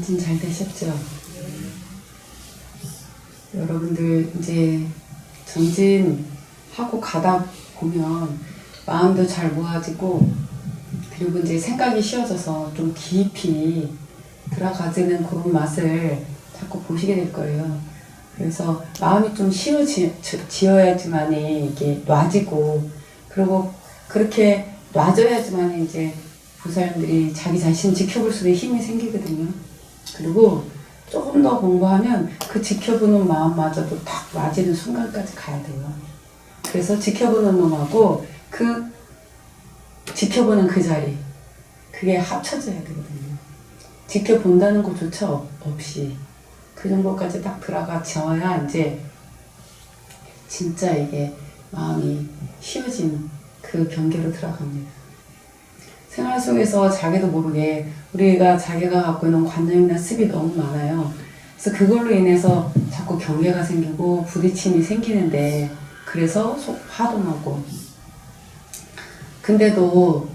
정진 잘 되셨죠? 여러분들 이제 정진하고 가다 보면 마음도 잘 모아지고, 그리고 이제 생각이 쉬워져서 좀 깊이 들어가지는 그런 맛을 자꾸 보시게 될 거예요. 그래서 마음이 좀 쉬워지어야지만이 이게 놔지고, 그리고 그렇게 놔줘야지만 이제 보살님들이 자기 자신 지켜볼 수 있는 힘이 생기거든요. 그리고 조금 더 공부하면 그 지켜보는 마음마저도 딱 놔지는 순간까지 가야 돼요. 그래서 지켜보는 놈하고 그 지켜보는 그 자리, 그게 합쳐져야 되거든요. 지켜본다는 것조차 없이 그 정도까지 딱 들어가져야 이제 진짜 이게 마음이 쉬워지는 그 경계로 들어갑니다. 생활 속에서 자기도 모르게 우리가 자기가 갖고 있는 관념이나 습이 너무 많아요. 그래서 그걸로 인해서 자꾸 경계가 생기고 부딪힘이 생기는데, 그래서 화도 나고. 근데도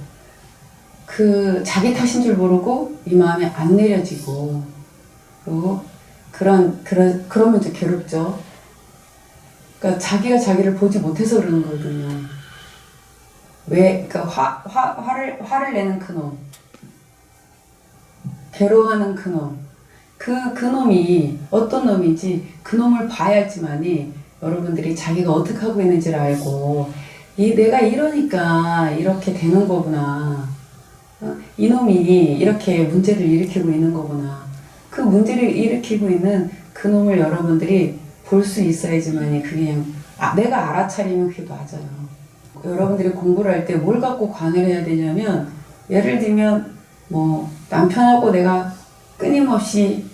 그 자기 탓인 줄 모르고 이 마음이 안 내려지고, 그리고 그러면 이제 괴롭죠. 그러니까 자기가 자기를 보지 못해서 그러는 거거든요. 그러니까 화를 내는 그놈, 괴로워하는 그놈, 그놈이 어떤 놈인지 그 놈을 봐야지만이 여러분들이 자기가 어떻게 하고 있는지를 알고, 내가 이러니까 이렇게 되는 거구나. 이놈이 이렇게 문제를 일으키고 있는 거구나. 그 문제를 일으키고 있는 그 놈을 여러분들이 볼 수 있어야지만이 그게 그냥 내가 알아차리면 그게 맞아요. 여러분들이 공부를 할 때 뭘 갖고 관을 해야 되냐면, 예를 들면 뭐 남편하고 내가 끊임없이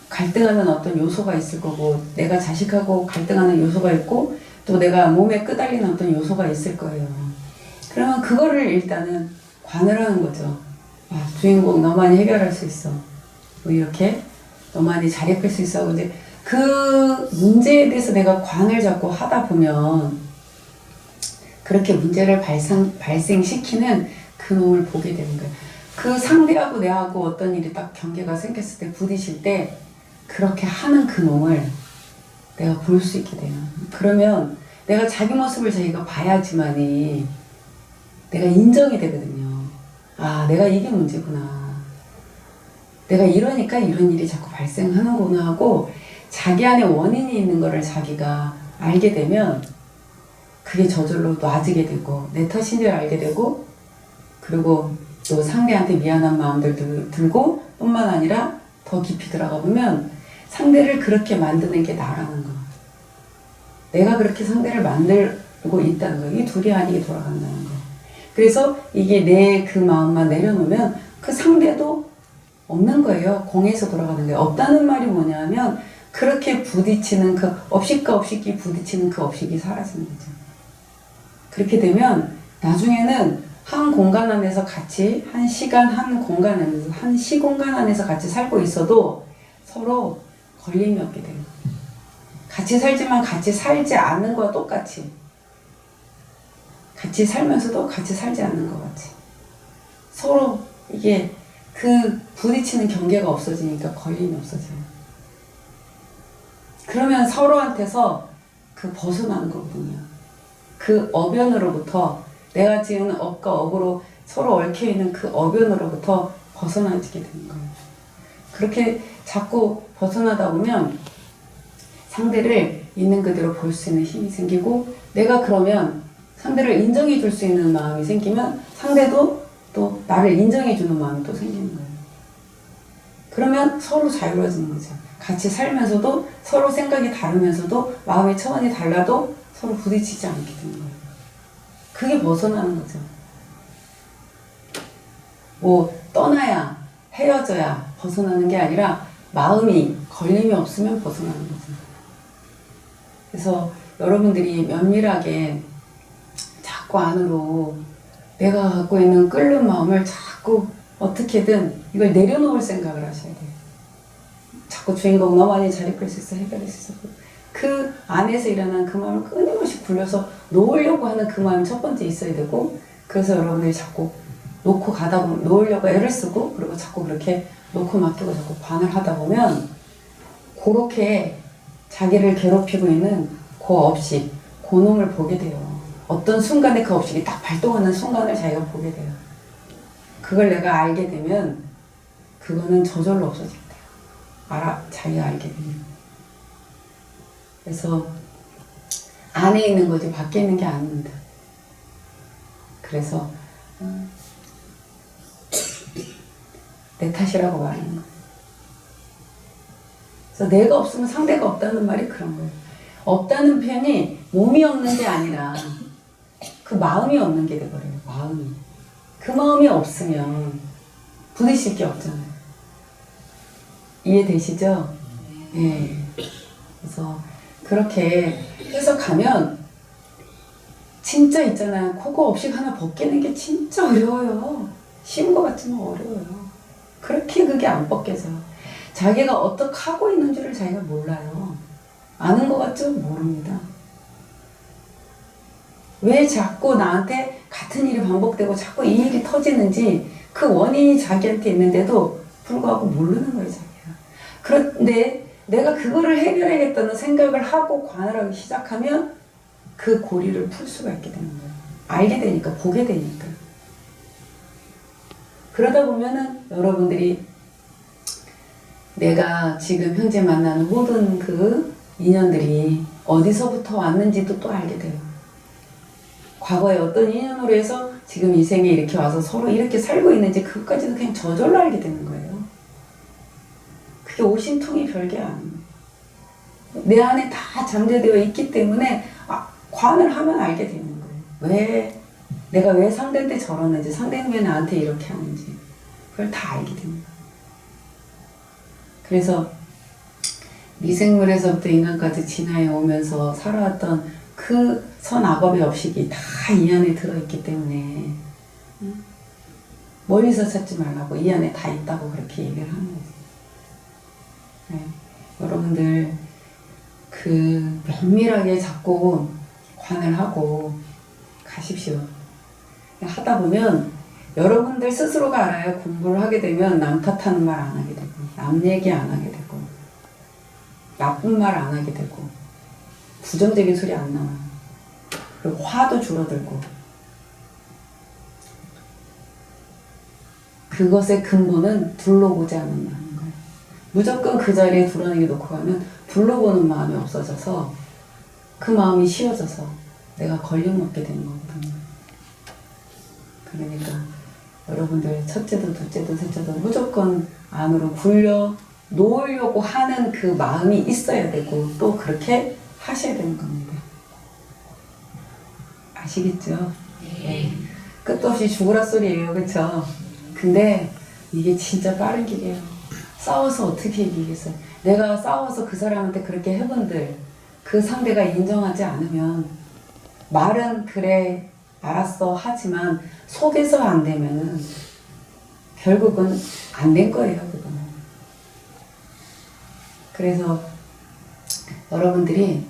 갈등하는 어떤 요소가 있을 거고, 내가 자식하고 갈등하는 요소가 있고, 또 내가 몸에 끄달리는 어떤 요소가 있을 거예요. 그러면 그거를 일단은 관을 하는 거죠. 주인공 너만이 해결할 수 있어. 뭐 이렇게 너만이 자리 뺄 수 있어. 근데 그 문제에 대해서 내가 관을 잡고 하다 보면 그렇게 문제를 발생시키는 그 놈을 보게 되는 거예요. 그 상대하고 내하고 어떤 일이 딱 경계가 생겼을 때, 부딪힐 때 그렇게 하는 그 놈을 내가 볼 수 있게 돼요. 그러면 내가 자기 모습을 자기가 봐야지만이 내가 인정이 되거든요. 내가 이게 문제구나. 내가 이러니까 이런 일이 자꾸 발생하는구나 하고, 자기 안에 원인이 있는 거를 자기가 알게 되면 그게 저절로 놔지게 되고, 내 탓인 줄 알게 되고, 그리고 또 상대한테 미안한 마음들 들고, 뿐만 아니라 더 깊이 들어가 보면 상대를 그렇게 만드는 게 나라는 거. 내가 그렇게 상대를 만들고 있다는 거. 이 둘이 아니게 돌아간다는 거. 그래서 이게 내 그 마음만 내려놓으면 그 상대도 없는 거예요. 공에서 돌아가는 거예요. 없다는 말이 뭐냐면, 그렇게 부딪히는 그 업식과 업식이 부딪히는 그 업식이 사라지는 거죠. 그렇게 되면 나중에는 한 공간 안에서 같이, 한 시간, 한 공간 안에서, 한 시공간 안에서 같이 살고 있어도 서로 걸림이 없게 돼요. 같이 살지만 같이 살지 않는 거와 똑같이, 같이 살면서도 같이 살지 않는 것 같이, 서로 이게 그 부딪히는 경계가 없어지니까 걸림이 없어져요. 그러면 서로한테서 그 벗어나는 거거든요. 그 어변으로부터, 내가 지은 업과 업으로 서로 얽혀있는 그 어변으로부터 벗어나지게 되는 거예요. 그렇게 자꾸 벗어나다 보면 상대를 있는 그대로 볼 수 있는 힘이 생기고, 내가 그러면 상대를 인정해 줄 수 있는 마음이 생기면 상대도 또 나를 인정해 주는 마음이 또 생기는 거예요. 그러면 서로 자유로워지는 거죠. 같이 살면서도 서로 생각이 다르면서도 마음의 차원이 달라도 서로 부딪히지 않게 되는 거예요. 그게 벗어나는 거죠. 뭐 떠나야, 헤어져야 벗어나는 게 아니라 마음이 걸림이 없으면 벗어나는 거죠. 그래서 여러분들이 면밀하게 자꾸 안으로 내가 갖고 있는 끓는 마음을 자꾸 어떻게든 이걸 내려놓을 생각을 하셔야 돼요. 자꾸 주인공 너만이 자리 뺄 수 있어, 해결할 수 있어. 그 안에서 일어난 그 마음을 끊임없이 굴려서 놓으려고 하는 그 마음이 첫 번째 있어야 되고, 그래서 여러분들이 자꾸 놓고 가다 보면 놓으려고 애를 쓰고, 그리고 자꾸 그렇게 놓고 맡기고 자꾸 관을 하다 보면 그렇게 자기를 괴롭히고 있는 그 업식, 그 놈을 보게 돼요. 어떤 순간에 그 업식이 딱 발동하는 순간을 자기가 보게 돼요. 그걸 내가 알게 되면 그거는 저절로 없어질 때요. 자기가 알게 되면. 그래서 안에 있는 거지 밖에 있는 게 아닙니다. 그래서 내 탓이라고 말하는 거예요. 그래서 내가 없으면 상대가 없다는 말이 그런 거예요. 없다는 표현이 몸이 없는 게 아니라 그 마음이 없는 게 돼버려요. 마음이. 그 마음이 없으면 부딪힐 게 없잖아요. 이해되시죠? 네. 그래서 그렇게 해서 가면 진짜 있잖아요. 그거 없이 하나 벗기는 게 진짜 어려워요. 쉬운 것 같지만 어려워요. 그렇게 그게 안 벗겨져요. 자기가 어떻게 하고 있는 줄을 자기가 몰라요. 아는 것 같죠? 모릅니다. 왜 자꾸 나한테 같은 일이 반복되고 자꾸 이 일이 터지는지 그 원인이 자기한테 있는데도 불구하고 모르는 거예요, 자기가. 그런데 내가 그거를 해결해야겠다는 생각을 하고 관을 하기 시작하면 그 고리를 풀 수가 있게 되는 거예요. 알게 되니까, 보게 되니까. 그러다 보면은 여러분들이 내가 지금 현재 만나는 모든 그 인연들이 어디서부터 왔는지도 또 알게 돼요. 과거에 어떤 인연으로 해서 지금 이 생에 이렇게 와서 서로 이렇게 살고 있는지 그것까지도 그냥 저절로 알게 되는 거예요. 그게 오심통이 별게 아니에요. 내 안에 다 잠재되어 있기 때문에 관을 하면 알게 되는 거예요. 내가 왜 상대한테 저러는지, 상대는 왜 나한테 이렇게 하는지 그걸 다 알게 되는 거예요. 그래서 미생물에서부터 인간까지 진화해 오면서 살아왔던 그 선악업의 업식이 다 이 안에 들어있기 때문에 멀리서 찾지 말라고, 이 안에 다 있다고 그렇게 얘기를 하는 거죠. 네. 여러분들 그 면밀하게 자꾸 관을 하고 가십시오. 하다 보면 여러분들 스스로가 알아요. 공부를 하게 되면 남 탓하는 말 안 하게 되고, 남 얘기 안 하게 되고, 나쁜 말 안 하게 되고, 부정적인 소리 안 나와요. 그리고 화도 줄어들고. 그것의 근본은 둘러보지 않는다는 거예요. 무조건 그 자리에 두라니게 놓고 가면 둘러보는 마음이 없어져서 그 마음이 쉬워져서 내가 걸림먹게 되는 거거든요. 그러니까 여러분들 첫째도 둘째도 셋째도 무조건 안으로 굴려 놓으려고 하는 그 마음이 있어야 되고 또 그렇게 하셔야 되는 겁니다. 아시겠죠? 네. 끝도 없이 죽으라 소리예요. 그쵸? 근데 이게 진짜 빠른 길이에요. 싸워서 어떻게 이기겠어요? 내가 싸워서 그 사람한테 그렇게 해본들 그 상대가 인정하지 않으면 말은 그래 알았어 하지만 속에서 안 되면은 결국은 안 된 거예요. 그거는. 그래서 여러분들이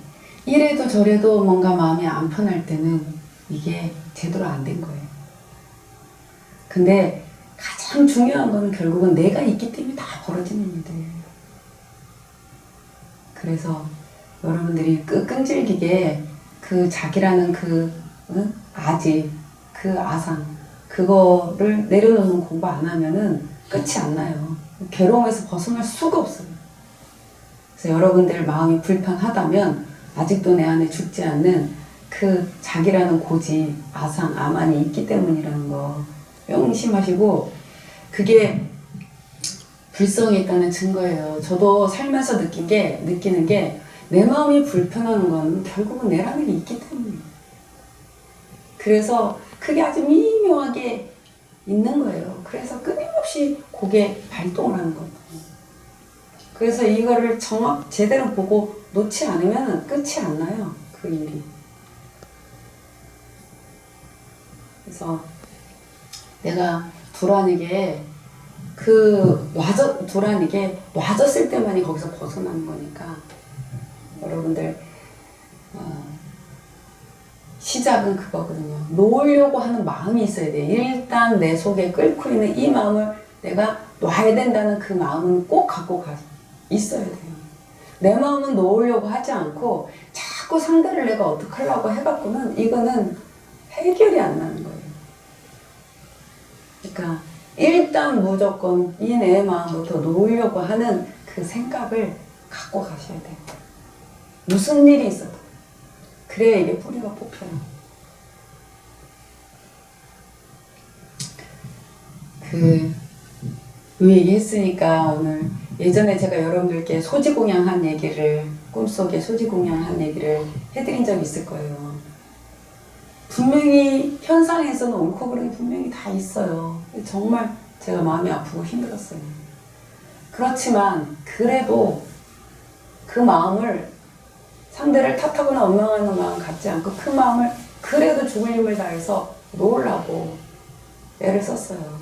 이래도 저래도 뭔가 마음이 안 편할 때는 이게 제대로 안 된 거예요. 근데 가장 중요한 거는 결국은 내가 있기 때문에 다 벌어지는 일들이에요. 그래서 여러분들이 끈질기게 그 자기라는 그 아지, 그 아상 그거를 내려놓는 공부 안 하면은 끝이 안 나요. 괴로움에서 벗어날 수가 없어요. 그래서 여러분들 마음이 불편하다면 아직도 내 안에 죽지 않는 그 자기라는 고지, 아상, 아만이 있기 때문이라는 거 명심하시고 그게 불성이 있다는 증거예요. 저도 살면서 느끼는 게 내 마음이 불편한 건 결국은 내라는 게 있기 때문이에요. 그래서 그게 아주 미묘하게 있는 거예요. 그래서 끊임없이 그게 발동을 하는 거예요. 그래서 이거를 제대로 보고 놓지 않으면 끝이 안 나요. 그 일이. 그래서 내가 두란에게 두란에게 놔줬을 때만이 거기서 벗어나는 거니까 여러분들 시작은 그거거든요. 놓으려고 하는 마음이 있어야 돼요. 일단 내 속에 끓고 있는 이 마음을 내가 놔야 된다는 그 마음은 꼭 갖고 있어야 돼요. 내 마음은 놓으려고 하지 않고 자꾸 상대를 내가 어떻게 하려고 해갖고는 이거는 해결이 안 나는 거예요. 그러니까 일단 무조건 이 내 마음부터 놓으려고 하는 그 생각을 갖고 가셔야 돼요. 무슨 일이 있어도. 그래야 이게 뿌리가 뽑혀요. 이 얘기 했으니까 오늘 예전에 제가 여러분들께 소지공양한 얘기를 꿈속에 소지공양한 얘기를 해드린 적이 있을 거예요. 분명히 현상에서는 옳고 그름이 분명히 다 있어요. 정말 제가 마음이 아프고 힘들었어요. 그렇지만 그래도 그 마음을 상대를 탓하거나 원망하는 마음 갖지 않고 그 마음을 그래도 죽을 힘을 다해서 놓으려고 애를 썼어요.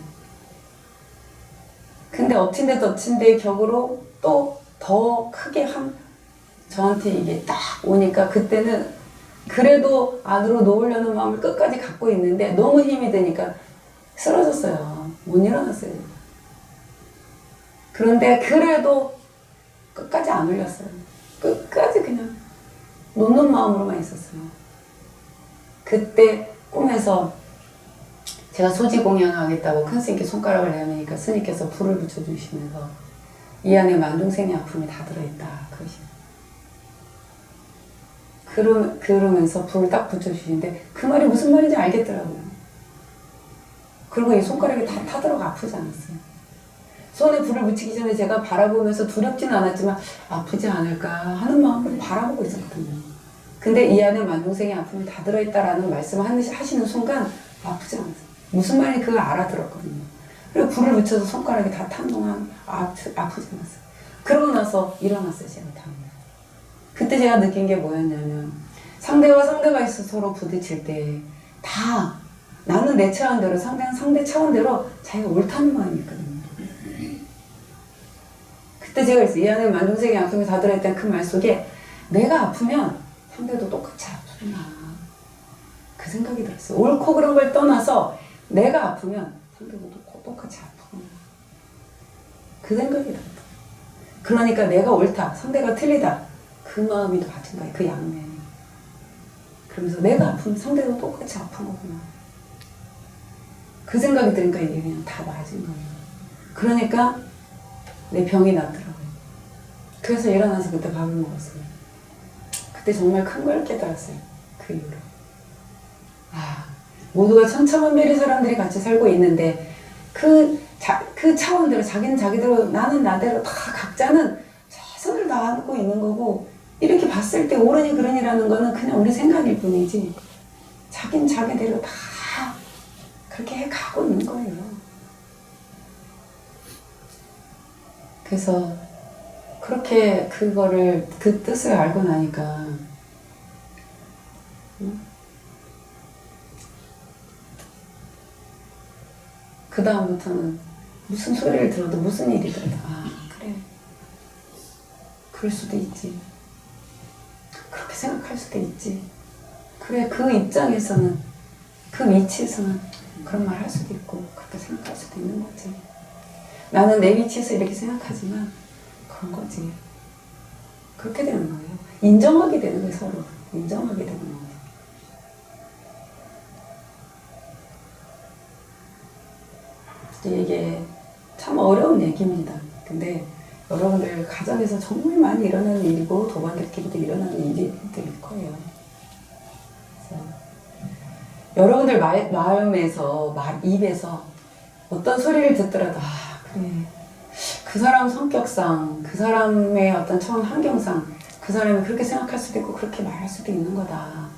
근데 엎친데 덮친데 격으로 또 더 크게 저한테 이게 딱 오니까 그때는 그래도 안으로 놓으려는 마음을 끝까지 갖고 있는데 너무 힘이 드니까 쓰러졌어요. 못 일어났어요. 그런데 그래도 끝까지 안 올렸어요. 끝까지 그냥 놓는 마음으로만 있었어요. 그때 꿈에서 제가 소지공양하겠다고 큰 스님께 손가락을 내미니까 스님께서 불을 붙여주시면서 이 안에 만중생의 아픔이 다 들어있다. 그러면서 불을 딱 붙여주시는데 그 말이 무슨 말인지 알겠더라고요. 그리고 이 손가락이 다 타들어가 아프지 않았어요. 손에 불을 붙이기 전에 제가 바라보면서 두렵지는 않았지만 아프지 않을까 하는 마음으로 바라보고 있었거든요. 근데 이 안에 만중생의 아픔이 다 들어있다라는 말씀을 하시는 순간 아프지 않았어요. 무슨 말인지 그걸 알아들었거든요. 그리고 불을 붙여서 손가락이 다 탄 동안 아프지 않았어요. 그러고 나서 일어났어요, 제가 다음날. 그때 제가 느낀 게 뭐였냐면 상대와 상대가 있어 서로 부딪힐 때 다 나는 내 차원대로 상대는 상대 차원대로 자기가 옳다는 마음이 있거든요. 그때 제가 있어요. 이 안에 만중생의 아픔이 다 들어있다는 그 말 속에 내가 아프면 상대도 똑같이 아프구나. 그 생각이 들었어요. 옳고 그런 걸 떠나서 내가 아프면 상대도 똑같이 아프구나. 그 생각이 들었어요. 그러니까 내가 옳다, 상대가 틀리다. 그 마음이 더 맞은 거예요. 그 양면이. 그러면서 내가 아프면 상대도 똑같이 아픈 거구나. 그 생각이 드니까 이게 그냥 다 맞은 거예요. 그러니까 내 병이 낫더라고요. 그래서 일어나서 그때 밥을 먹었어요. 그때 정말 큰 걸 깨달았어요. 그 이후로. 모두가 천차만별의 사람들이 같이 살고 있는데 그 차원대로 자기는 자기대로 나는 나대로 다 각자는 최선을 다하고 있는 거고 이렇게 봤을 때 옳으니 그러니라는 거는 그냥 우리 생각일 뿐이지 자기는 자기대로 다 그렇게 해가고 있는 거예요. 그래서 그렇게 그거를 그 뜻을 알고 나니까 그 다음부터는 무슨 소리를 들어도 무슨 일이 들어도 그래 그럴 수도 있지 그렇게 생각할 수도 있지 그래 그 입장에서는 그 위치에서는 그런 말 할 수도 있고 그렇게 생각할 수도 있는 거지 나는 내 위치에서 이렇게 생각하지만 그런 거지 그렇게 되는 거예요. 인정하게 되는 거예요. 서로 인정하게 되는 거예요. 이게 참 어려운 얘기입니다. 근데 여러분들 가정에서 정말 많이 일어나는 일이고 도반들끼리도 일어나는 일들일 거예요. 그래서 여러분들 마음에서 입에서 어떤 소리를 듣더라도 그래 그 사람 성격상 그 사람의 어떤 처한 환경상 그 사람이 그렇게 생각할 수도 있고 그렇게 말할 수도 있는 거다.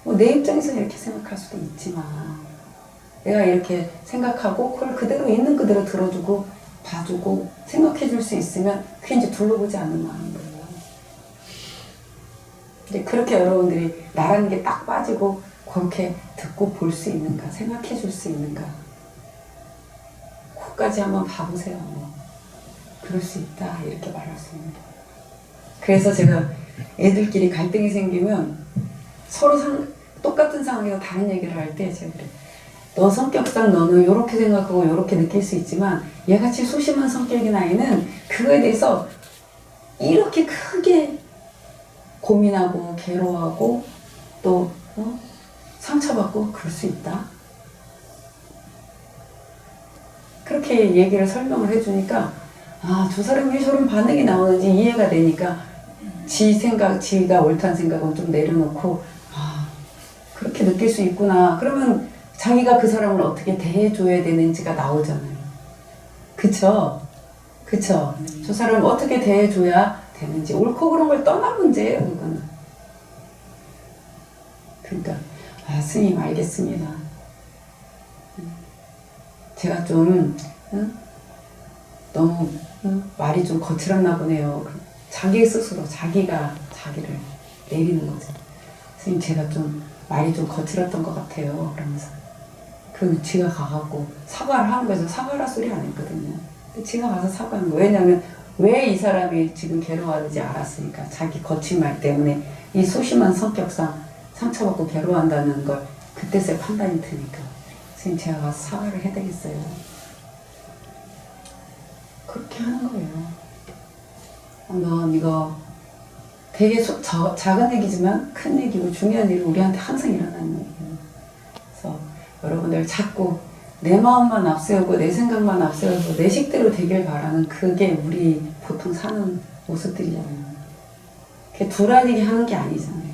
뭐 내 입장에서는 이렇게 생각할 수도 있지만 내가 이렇게 생각하고 그걸 그대로 있는 그대로 들어주고 봐주고 생각해 줄 수 있으면 그게 이제 둘러보지 않는 마음인 거예요. 이제 그렇게 여러분들이 나라는 게 딱 빠지고 그렇게 듣고 볼 수 있는가 생각해 줄 수 있는가 그것까지 한번 봐보세요. 그럴 수 있다 이렇게 말할 수 있는 거예요. 그래서 제가 애들끼리 갈등이 생기면 서로 똑같은 상황에서 다른 얘기를 할 때 제가 그래요. 너 성격상 너는 이렇게 생각하고 이렇게 느낄 수 있지만 얘같이 소심한 성격인 아이는 그거에 대해서 이렇게 크게 고민하고 괴로워하고 또 상처받고 그럴 수 있다. 그렇게 얘기를 설명을 해주니까 저 사람이 왜 저런 반응이 나오는지 이해가 되니까 지 생각, 지가 옳다는 생각은 좀 내려놓고 그렇게 느낄 수 있구나. 그러면 자기가 그 사람을 어떻게 대해줘야 되는지가 나오잖아요. 그쵸? 그쵸? 저 사람을 어떻게 대해줘야 되는지 옳고 그런 걸 떠난 문제예요. 그거는. 그러니까 스님 알겠습니다. 제가 좀 너무 말이 좀 거칠었나 보네요. 자기 스스로 자기가 자기를 내리는 거죠. 스님 제가 좀 말이 좀 거칠었던 것 같아요. 그러면서 지가 가갖고 사과를 하는 거죠. 사과라 소리 안 했거든요. 근데 지가 가서 사과하는 거예요. 왜냐면 왜 이 사람이 지금 괴로워하는지 알았으니까. 자기 거친 말 때문에 이 소심한 성격상 상처받고 괴로워한다는 걸 그때서야 판단이 드니까 선생님 제가 가서 사과를 해야 되겠어요. 그렇게 하는 거예요. 한번 이거 되게 작은 얘기지만 큰 얘기고 중요한 일이 우리한테 항상 일어나는 얘기예요. 그래서 여러분들 자꾸 내 마음만 앞세우고 내 생각만 앞세워서 내 식대로 되길 바라는 그게 우리 보통 사는 모습들이잖아요. 그게 두라니게 하는 게 아니잖아요.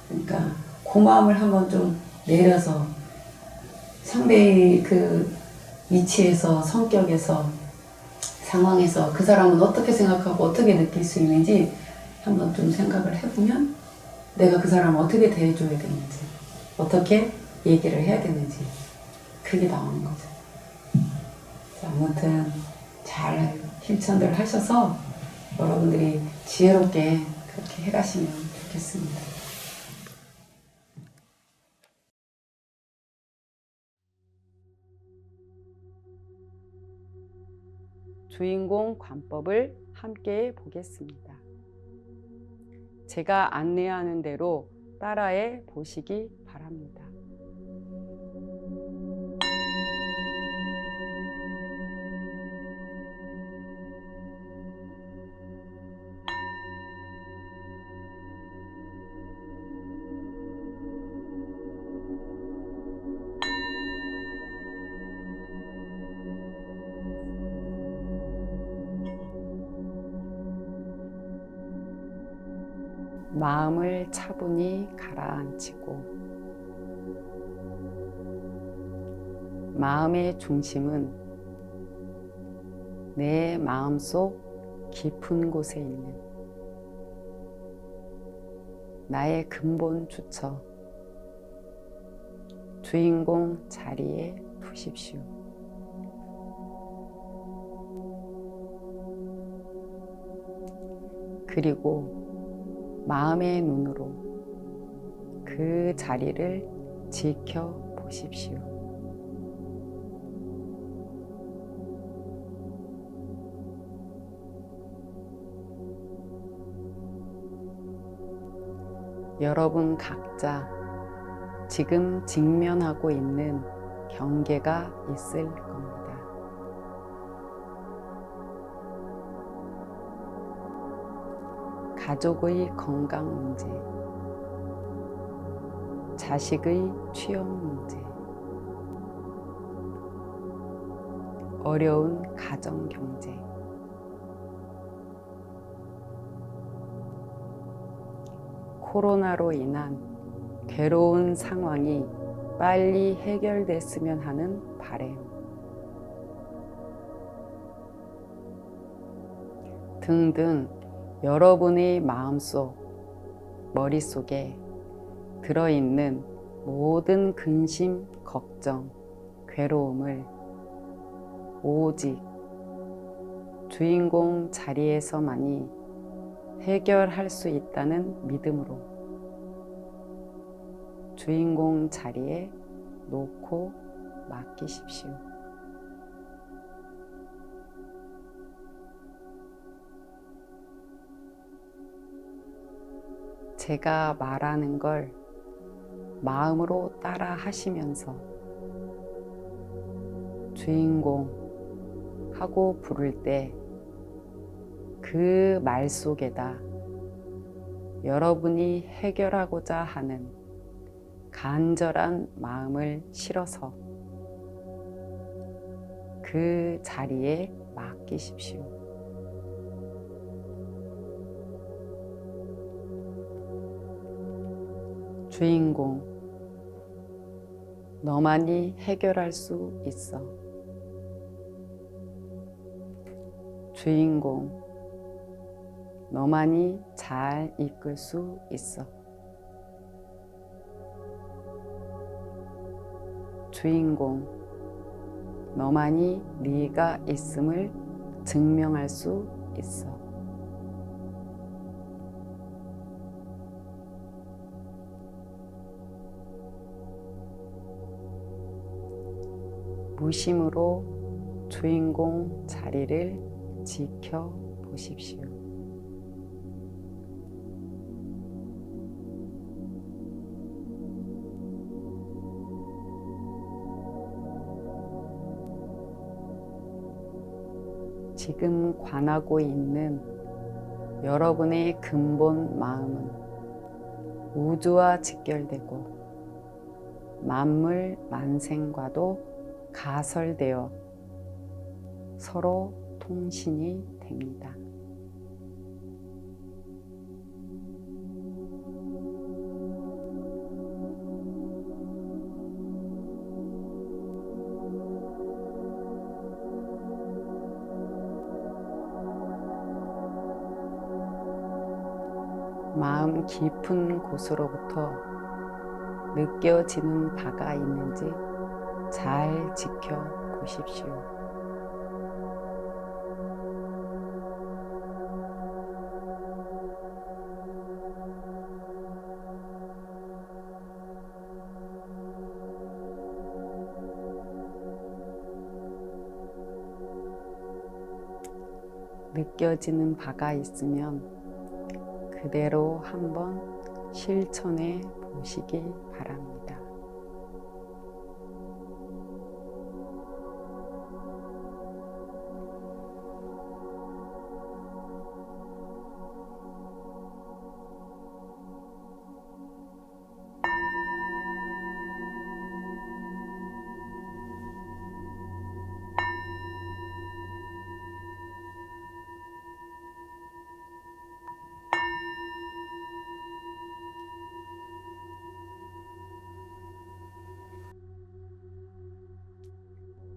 그러니까 그 마음을 한번 좀 내려서 상대의 그 위치에서 성격에서 상황에서 그 사람은 어떻게 생각하고 어떻게 느낄 수 있는지 한번 좀 생각을 해보면 내가 그 사람을 어떻게 대해줘야 되는지 어떻게 얘기를 해야 되는지 그게 나오는 거죠. 아무튼 잘 실천들 하셔서 여러분들이 지혜롭게 그렇게 해가시면 좋겠습니다. 주인공 관법을 함께 보겠습니다. 제가 안내하는 대로 따라해 보시기 바랍니다. 마음을 차분히 가라앉히고 마음의 중심은 내 마음속 깊은 곳에 있는 나의 근본 주처 주인공 자리에 두십시오. 그리고 마음의 눈으로 그 자리를 지켜보십시오. 여러분 각자 지금 직면하고 있는 경계가 있을 겁니다. 가족의 건강 문제, 자식의 취업 문제, 어려운 가정 경제, 코로나로 인한 괴로운 상황이 빨리 해결됐으면 하는 바람 등등 여러분의 마음속, 머릿속에 들어있는 모든 근심, 걱정, 괴로움을 오직 주인공 자리에서만이 해결할 수 있다는 믿음으로 주인공 자리에 놓고 맡기십시오. 제가 말하는 걸 마음으로 따라 하시면서 주인공 하고 부를 때 그 말 속에다 여러분이 해결하고자 하는 간절한 마음을 실어서 그 자리에 맡기십시오. 주인공, 너만이 해결할 수 있어. 주인공, 너만이 잘 이끌 수 있어. 주인공, 너만이 네가 있음을 증명할 수 있어. 무심으로 주인공 자리를 지켜보십시오. 지금 관하고 있는 여러분의 근본 마음은 우주와 직결되고 만물 만생과도 가설되어 서로 통신이 됩니다. 마음 깊은 곳으로부터 느껴지는 바가 있는지 잘 지켜보십시오. 느껴지는 바가 있으면 그대로 한번 실천해 보시기 바랍니다.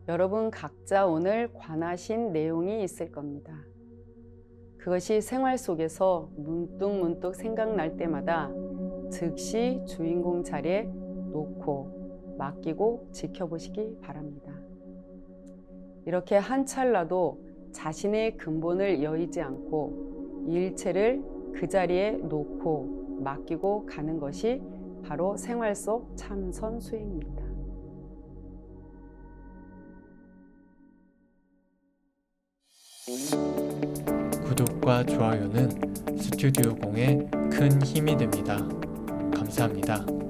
여러분 각자 오늘 관하신 내용이 있을 겁니다. 그것이 생활 속에서 문득문득 생각날 때마다 즉시 주인공 자리에 놓고 맡기고 지켜보시기 바랍니다. 이렇게 한 찰나도 자신의 근본을 여의지 않고 일체를 그 자리에 놓고 맡기고 가는 것이 바로 생활 속 참선 수행입니다. 구독과 좋아요는 스튜디오 공에 큰 힘이 됩니다. 감사합니다.